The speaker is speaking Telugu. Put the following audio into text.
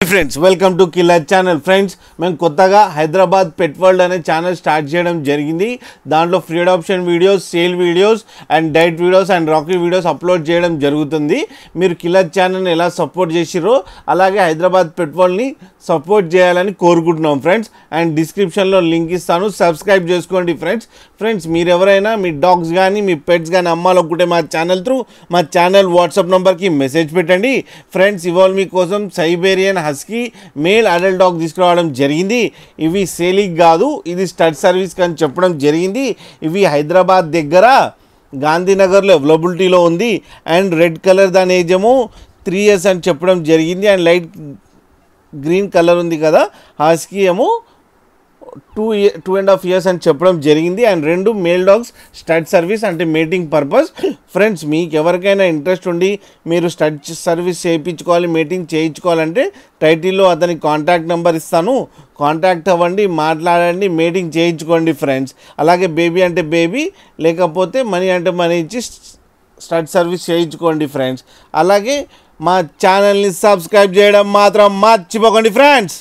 Friends welcome to killer channel. Friends మేము కొత్తగా హైదరాబాద్ పెట్ వరల్డ్ అనే ఛానల్ స్టార్ట్ చేయడం జరిగింది. దాంట్లో free adoption videos, sale videos and diet videos and Rocky videos upload చేయడం జరుగుతుంది. మీరు కిల్లర్ ఛానల్ని ఎలా సపోర్ట్ చేసిరో అలాగే హైదరాబాద్ పెట్ వరల్డ్ని సపోర్ట్ చేయాలని కోరుకుంటున్నాం ఫ్రెండ్స్. అండ్ డిస్క్రిప్షన్లో లింక్ ఇస్తాను, సబ్స్క్రైబ్ చేసుకోండి ఫ్రెండ్స్. మీరు ఎవరైనా మీ డాగ్స్ కానీ మీ పెట్స్ కానీ అమ్మాలనుకుంటే మా ఛానల్ త్రూ మా ఛానల్ వాట్సాప్ నెంబర్కి మెసేజ్ పెట్టండి ఫ్రెండ్స్. ఇవాళ మీకోసం Siberian husky male adult dog తీసుకురావడం జరిగింది. ఇవి సేలింగ్ కాదు, ఇది స్టడ్ సర్వీస్ అని చెప్పడం జరిగింది. ఇవి హైదరాబాద్ దగ్గర గాంధీనగర్లో అవైలబిలిటీలో ఉంది. అండ్ రెడ్ కలర్ దాని ఏజ్ ఏమో 3 years అని చెప్పడం జరిగింది. అండ్ లైట్ గ్రీన్ కలర్ ఉంది కదా, హస్కీ ఏమో 2.5 years అని చెప్పడం జరిగింది. అండ్ రెండు మేల్ డాగ్స్ స్టడ్ సర్వీస్ అంటే మేటింగ్ పర్పస్. ఫ్రెండ్స్ మీకు ఎవరికైనా ఇంట్రెస్ట్ ఉండి మీరు స్టడ్ సర్వీస్ చేయించుకోవాలి, మేటింగ్ చేయించుకోవాలంటే టైటిల్లో అతని కాంటాక్ట్ నెంబర్ ఇస్తాను, కాంటాక్ట్ అవ్వండి, మాట్లాడండి, మేటింగ్ చేయించుకోండి ఫ్రెండ్స్. అలాగే బేబీ అంటే బేబీ, లేకపోతే మనీ అంటే మనీ ఇచ్చి స్టడ్ సర్వీస్ చేయించుకోండి ఫ్రెండ్స్. అలాగే మా ఛానల్ని సబ్స్క్రైబ్ చేయడం మాత్రం మర్చిపోకండి ఫ్రెండ్స్.